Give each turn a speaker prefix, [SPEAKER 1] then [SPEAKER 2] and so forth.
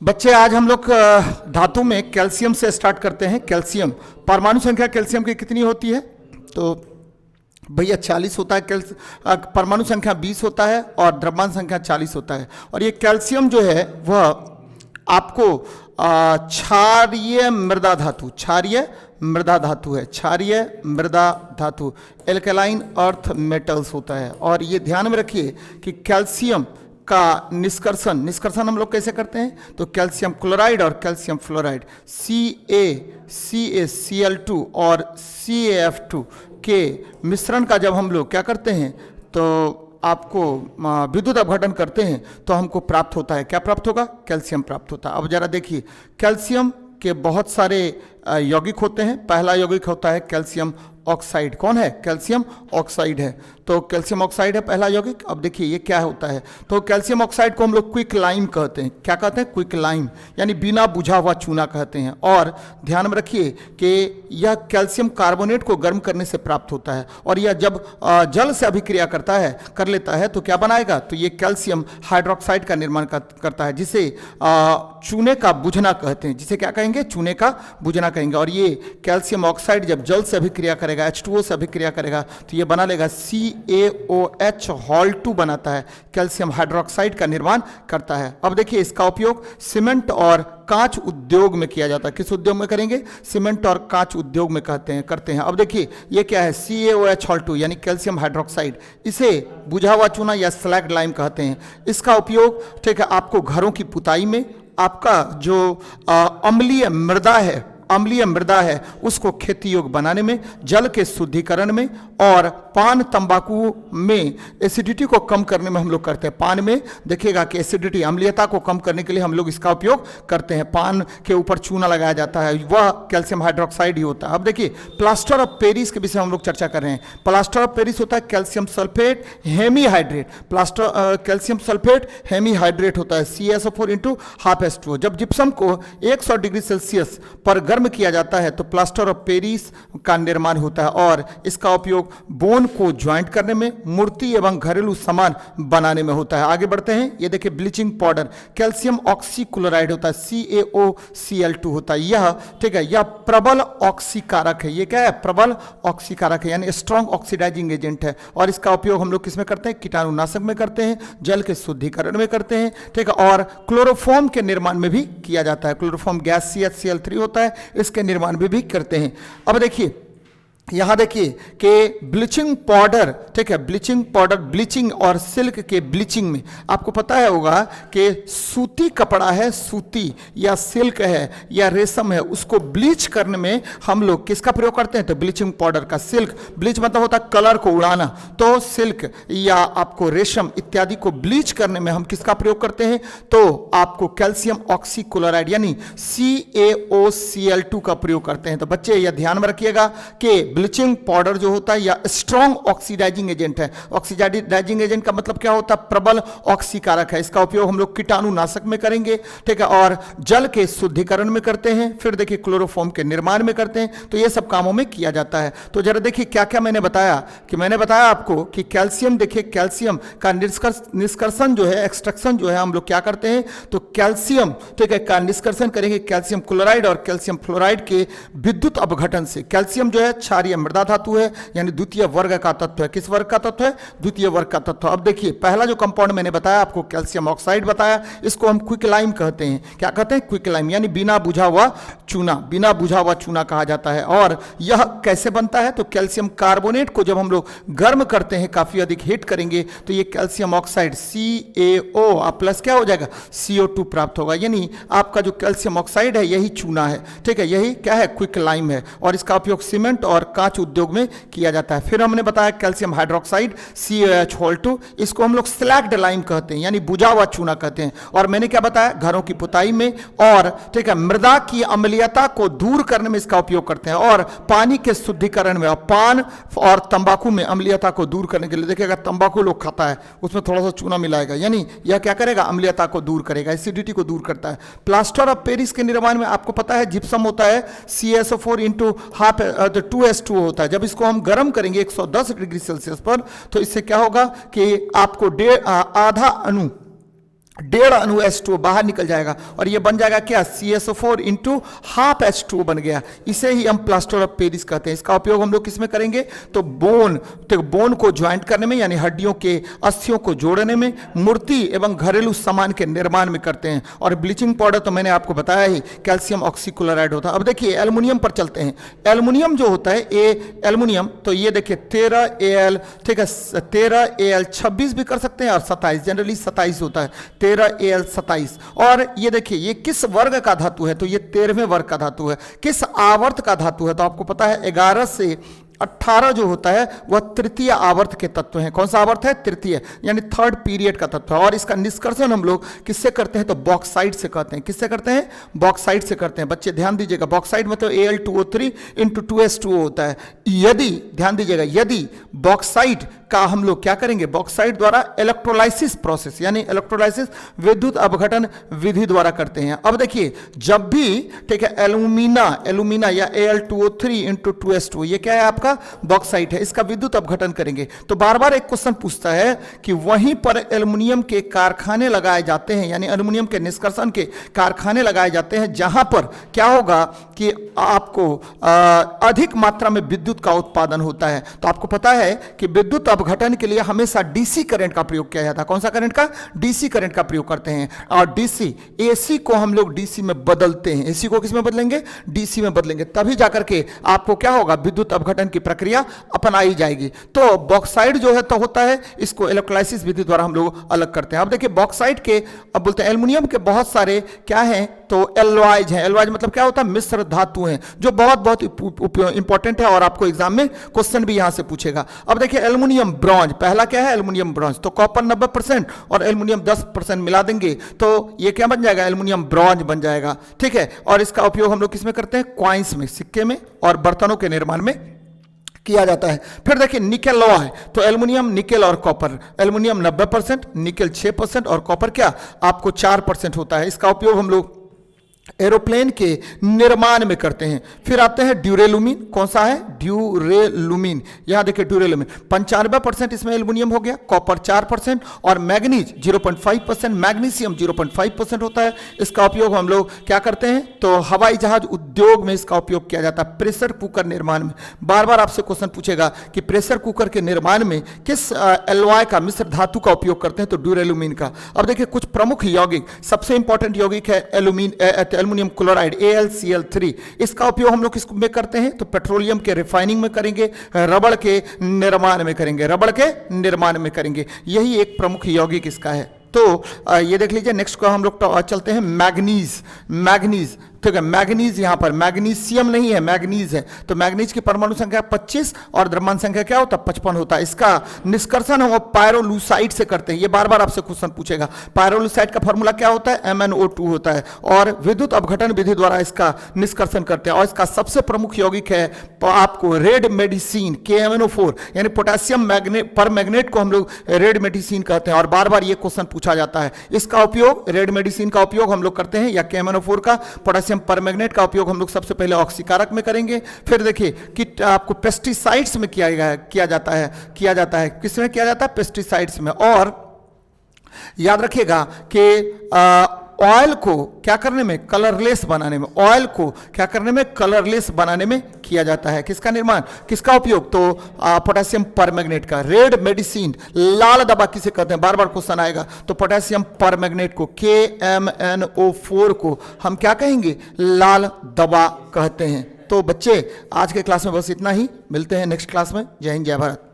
[SPEAKER 1] बच्चे आज हम लोग धातु में कैल्शियम से स्टार्ट करते हैं। कैल्शियम परमाणु संख्या कैल्शियम की कितनी होती है? तो भैया 40 होता है। परमाणु संख्या 20 होता है और द्रव्यमान संख्या 40 होता है। और ये कैल्शियम जो है वह आपको क्षारीय मृदा धातु, क्षारीय मृदा धातु है, क्षारीय मृदा धातु, एल्कलाइन अर्थ मेटल्स होता है। और ये ध्यान में रखिए कि कैल्शियम का निष्कर्षण हम लोग कैसे करते हैं? तो कैल्शियम क्लोराइड और कैल्शियम फ्लोराइड CaCl2 और CaF2 के मिश्रण का जब हम लोग क्या करते हैं तो आपको विद्युत अपघटन करते हैं तो हमको प्राप्त होता है, क्या प्राप्त होगा? कैल्शियम प्राप्त होता है। अब जरा देखिए, कैल्शियम के बहुत सारे यौगिक होते हैं। पहला यौगिक होता है कैल्शियम ऑक्साइड। कौन है? कैल्शियम ऑक्साइड है। तो कैल्शियम ऑक्साइड है पहला यौगिक। अब देखिए ये क्या होता है, तो कैल्शियम ऑक्साइड को हम लोग क्विक लाइम कहते हैं। क्या कहते हैं? क्विक लाइम, यानी बिना बुझा हुआ चूना कहते हैं। और ध्यान में रखिए कि यह कैल्शियम कार्बोनेट को गर्म करने से प्राप्त होता है। और यह जब जल से अभिक्रिया कर लेता है तो क्या बनाएगा? तो ये कैल्शियम हाइड्रोक्साइड का निर्माण करता है, जिसे चूने का बुझना कहते हैं। जिसे क्या कहेंगे? चूने का बुझना कहेंगे। और ये कैल्शियम ऑक्साइड जब जल से अभिक्रिया करेगा, H2O से अभिक्रिया करेगा, तो ये बना लेगा CaOH हॉल 2 बनाता है, कैल्शियम हाइड्रोक्साइड का निर्माण करता है। अब देखिए इसका उपयोग सीमेंट और कांच उद्योग में किया जाता है। किस उद्योग में करेंगे? सीमेंट और कांच उद्योग में करते हैं। अब देखिए ये क्या है? CaOH हॉल 2 यानी कैल्शियम हाइड्रोक्साइड। इसे बुझा हुआ चूना या स्लैग लाइम कहते हैं। इसका उपयोग ठीक है आपको घरों की पुताई में, आपका जो अम्लीय मृदा है उसको खेती योग्य बनाने में, जल के शुद्धिकरण में, और पान तंबाकू में एसिडिटी को कम करने में हम लोग करते हैं। पान में देखिएगा कि एसिडिटी, अम्लीयता को कम करने के लिए हम लोग इसका उपयोग करते हैं। पान के ऊपर चूना लगाया जाता है, वह कैल्शियम हाइड्रोक्साइड ही होता है। अब देखिए प्लास्टर ऑफ पेरिस के विषय हम लोग चर्चा कर रहे हैं। प्लास्टर ऑफ पेरिस होता है calcium sulphate hemihydrate. Calcium sulphate hemihydrate होता है CaSO4 × ½ H2O। जब जिप्सम को 100 डिग्री सेल्सियस पर गर्म किया जाता है तो प्लास्टर ऑफ पेरिस का निर्माण होता है। और इसका उपयोग बोन को ज्वाइंट करने में, मूर्ति एवं घरेलू सामान बनाने में होता है। आगे बढ़ते हैं। ये देखिए ब्लीचिंग पाउडर कैल्शियम ऑक्सीक्लोराइड होता है, CaOCl2 होता है। यह ठीक है, यह प्रबल ऑक्सीकारक है। ये क्या है? प्रबल ऑक्सीकारक है, यानी स्ट्रॉन्ग ऑक्सीडाइजिंग एजेंट है। और इसका उपयोग हम लोग किसमें करते हैं? कीटाणुनाशक में करते हैं, जल के शुद्धिकरण में करते हैं, ठीक है। और क्लोरोफॉर्म के निर्माण में भी किया जाता है। क्लोरोफॉर्म गैस CH-Cl3 होता है, इसके निर्माण में भी करते हैं। अब देखिए यहां देखिए कि ब्लीचिंग पाउडर, ठीक है, ब्लीचिंग पाउडर, ब्लीचिंग और सिल्क के ब्लीचिंग में आपको पता है होगा कि सूती कपड़ा है, सूती या सिल्क है या रेशम है, उसको ब्लीच करने में हम लोग किसका प्रयोग करते हैं? तो ब्लीचिंग पाउडर का। सिल्क ब्लीच मतलब होता है कलर को उड़ाना, तो सिल्क या आपको रेशम इत्यादि को ब्लीच करने में हम किसका प्रयोग करते हैं? तो आपको कैल्शियम ऑक्सीक्लोराइड यानी CaOCl2 का प्रयोग करते हैं। तो बच्चे यह ध्यान में रखिएगा कि ब्लीचिंग पाउडर जो होता है या स्ट्रॉन्ग ऑक्सीडाइजिंग एजेंट है। ऑक्सीडाइजिंग एजेंट का मतलब क्या होता है? प्रबल ऑक्सीकारक है। इसका उपयोग हम लोग कीटाणुनाशक में करेंगे, ठीक है, और जल के शुद्धिकरण में करते हैं। फिर देखिए क्लोरोफॉर्म के निर्माण में करते हैं। तो ये सब कामों में किया जाता है। तो जरा देखिए क्या क्या मैंने बताया कि मैंने बताया आपको कि कैल्शियम, देखिए कैल्शियम का निष्कर्षण जो है, एक्सट्रैक्शन जो है, हम लोग क्या करते हैं? तो कैल्शियम ठीक है का निष्कर्षण करेंगे कैल्शियम क्लोराइड और कैल्शियम फ्लोराइड के विद्युत अपघटन से। कैल्शियम जो है क्षारीय मृदा धातु है, यानी द्वितीय वर्ग का तत्व है। किस वर्ग का तत्व है? द्वितीय वर्ग का तत्व। अब देखिए पहला जो कंपाउंड मैंने बताया आपको कैल्शियम ऑक्साइड बताया, इसको हम क्विक लाइम कहते हैं। क्या कहते हैं? क्विक लाइम, यानी बिना बुझा हुआ चूना कहा जाता है। और यह कैसे बनता है? तो कैल्शियम कार्बोनेट को जब हम लोग गर्म करते हैं, काफी अधिक हीट करेंगे, तो ये कैल्शियम ऑक्साइड CaO प्लस क्या हो जाएगा? CO2 प्राप्त होगा। यानी आपका जो कैल्शियम ऑक्साइड है यही चूना है, ठीक है, यही क्या है? क्विक लाइम है। और इसका उपयोग सीमेंट और कांच उद्योग में किया जाता है। फिर हमने बताया कैल्शियम हाइड्रोक्साइड CaOH हॉल 2, इसको हम लोग स्लैग्ड लाइम कहते हैं, यानी बुझा हुआ चूना कहते हैं। और मैंने क्या बताया? घरों की पुताई में, और ठीक है मृदा की अम्लीयता को दूर करने में इसका उपयोग करते हैं। और पानी के शुद्धिकरण में, और पान और तंबाकू में अम्लीयता को दूर करने के लिए, देखिएगा तंबाकू लोग खाता है उसमें थोड़ा सा चूना मिलाएगा, यानी यह क्या करेगा? अम्लीयता को दूर करेगा, एसिडिटी को दूर करता है। प्लास्टर ऑफ पेरिस के निर्माण में आपको पता है जिप्सम होता है CaSO4 × ½ H2O होता है। जब इसको हम गर्म करेंगे 110 डिग्री सेल्सियस पर, तो इससे क्या होगा कि आपको आधा अणु 1.5 अणु H2O बाहर निकल जाएगा और ये बन जाएगा क्या, CSO4 इंटू हाफ H2O बन गया। इसे ही हम प्लास्टर ऑफ पेरिस कहते हैं। इसका उपयोग हम लोग किस में करेंगे, तो बोन को ज्वाइंट करने में, यानी हड्डियों के अस्थियों को जोड़ने में, मूर्ति एवं घरेलू सामान के निर्माण में करते हैं। और ब्लीचिंग पाउडर तो मैंने आपको बताया ही, कैल्शियम ऑक्सीक्लोराइड होता है। अब देखिए एल्युमिनियम पर चलते हैं। एल्युमिनियम जो होता है एल्युमिनियम, तो ये देखिए 13Al, ठीक है, 13Al 26 भी कर सकते हैं और 27, जनरली 27 होता है, 13Al27। और ये देखिए ये किस वर्ग का धातु है, तो ये 13वें वर्ग का धातु है। किस आवर्त का धातु है, तो आपको पता है 11 से 18 जो होता है वह तृतीय आवर्त के तत्व हैं। कौन सा आवर्त है, तृतीय, यानी थर्ड पीरियड का तत्व है। और इसका निष्कर्षण हम लोग किससे करते हैं, तो बॉक्साइट से करते हैं। किससे करते हैं, बॉक्साइट से करते हैं। बच्चे ध्यान दीजिएगा, बॉक्साइट मतलब Al2O3 इंटू 2H2O होता है। यदि, ध्यान दीजिएगा, यदि बॉक्साइट का हम लोग क्या करेंगे, बॉक्साइट द्वारा इलेक्ट्रोलाइसिस प्रोसेस, यानी इलेक्ट्रोलाइसिस विद्युत अपघटन विधि द्वारा करते हैं। अब देखिए जब भी, ठीक है, एल्यूमिना या Al2O3 इंटू 2H2, ये क्या है आपका, बॉक्साइट है, इसका विद्युत अपघटन करेंगे तो बार बार एक क्वेश्चन पूछता है कि वहीं पर एल्युमिनियम के कारखाने लगाए जाते हैं, यानी एल्युमिनियम के निष्कर्षण के कारखाने लगाए जाते हैं, जहां पर क्या होगा कि आपको अधिक मात्रा में विद्युत का उत्पादन होता है। तो आपको पता है कि विद्युत अपघटन के लिए हमेशा डीसी करंट का प्रयोग किया जाता है। कौन सा करंट का, डीसी करंट का प्रयोग करते हैं। और डीसी, एसी को हम लोग डीसी में बदलते हैं। एसी को किस में बदलेंगे, डीसी में बदलेंगे, तभी जाकर के आपको क्या होगा, विद्युत अपघटन की प्रक्रिया अपनाई जाएगी। तो बॉक्साइट जो है तो होता है, इसको इलेक्ट्रोलाइसिस विधि द्वारा हम लोग अलग करते हैं। अब देखिए बॉक्साइट के, अब बोलते हैं एल्युमिनियम के बहुत सारे क्या हैं, तो एलॉयज हैं। एलॉयज मतलब क्या होता है, मिश्र धातु हैं, जो बहुत इंपॉर्टेंट है और आपको एग्जाम में क्वेश्चन भी यहां से पूछेगा। अब देखिए एल्युमिनियम ब्रॉन्ज, पहला क्या है, एल्युमिनियम ब्रॉन्ज, तो कॉपर 90% और एल्युमिनियम 10% मिला देंगे तो ये क्या बन जाएगा, एल्युमिनियम ब्रॉन्ज बन जाएगा। ठीक है, और इसका उपयोग हम लोग किसमें करते हैं, कॉइन्स में, सिक्के में और बर्तनों के निर्माण में किया जाता है। फिर देखिए निकेल लॉ है, तो एल्युमिनियम, निकेल और कॉपर, एल्युमिनियम 90%, निकेल 6% और कॉपर क्या आपको 4% होता है। इसका उपयोग हम लोग एरोप्लेन के निर्माण में करते हैं। फिर आते हैं ड्यूरेलुमिन, कौन सा है, ड्यूरेलुमिन, यहां देखिए ड्यूरेलुमिन 95% इसमें एल्युमिनियम हो गया, कॉपर 4% और मैग्नीज 0.5%, मैग्नीशियम 0.5% होता है। इसका उपयोग हम लोग क्या करते हैं, तो हवाई जहाज उद्योग में इसका उपयोग किया जाता है, प्रेशर कुकर निर्माण में। बार बार आपसे क्वेश्चन पूछेगा कि प्रेशर कुकर के निर्माण में किस एलॉय का, मिश्र धातु का उपयोग करते हैं, तो ड्यूरेलुमिन का। अब देखिए कुछ प्रमुख यौगिक, सबसे इंपॉर्टेंट यौगिक है एल्युमिनियम क्लोराइड AlCl3। इसका उपयोग हम लोग किस में करते हैं, तो पेट्रोलियम के रिफाइनिंग में करेंगे, रबड़ के निर्माण में करेंगे, रबड़ के निर्माण में करेंगे। यही एक प्रमुख यौगिक इसका है। तो ये देख लीजिए, नेक्स्ट को हम लोग चलते हैं मैग्नीज, ठीक है, मैग्नीज, यहां पर मैग्नीशियम नहीं है, मैग्नीज है। तो मैग्नीज की परमाणु संख्या 25 और द्रव्यमान संख्या क्या होता है, 55 होता है। इसका निष्कर्षण हम पायरोलुसाइड से करते हैं। ये बार बार आपसे क्वेश्चन पूछेगा। पायरोलुसाइड का फॉर्मूला क्या होता है, MnO2 होता है और विद्युत अपघटन विधि द्वारा इसका निष्कर्षण करते हैं। और इसका सबसे प्रमुख यौगिक है आपको रेड मेडिसिन, KMnO4, यानी पोटेशियम परमैंगनेट को हम लोग रेड मेडिसिन कहते हैं और बार बार ये क्वेश्चन पूछा जाता है। इसका उपयोग, रेड मेडिसिन का उपयोग हम लोग करते हैं, या KMnO4 का, पोटेशियम परमैंगनेट का उपयोग हम लोग सबसे पहले ऑक्सीकारक में करेंगे। फिर देखिए कि आपको पेस्टिसाइड्स में किया जाता है। किसमें किया जाता है, पेस्टिसाइड्स में। और याद रखिएगा कि ऑयल को क्या करने में, कलरलेस बनाने में, ऑयल को क्या करने में, कलरलेस बनाने में किया जाता है। किसका निर्माण, किसका उपयोग, तो पोटेशियम परमैंगनेट का। रेड मेडिसिन, लाल दवा किसे कहते हैं, बार बार क्वेश्चन आएगा। तो पोटेशियम परमैंगनेट को, KMnO4 को हम क्या कहेंगे, लाल दवा कहते हैं। तो बच्चे आज के क्लास में बस इतना ही, मिलते हैं नेक्स्ट क्लास में। जय हिंद, जय भारत।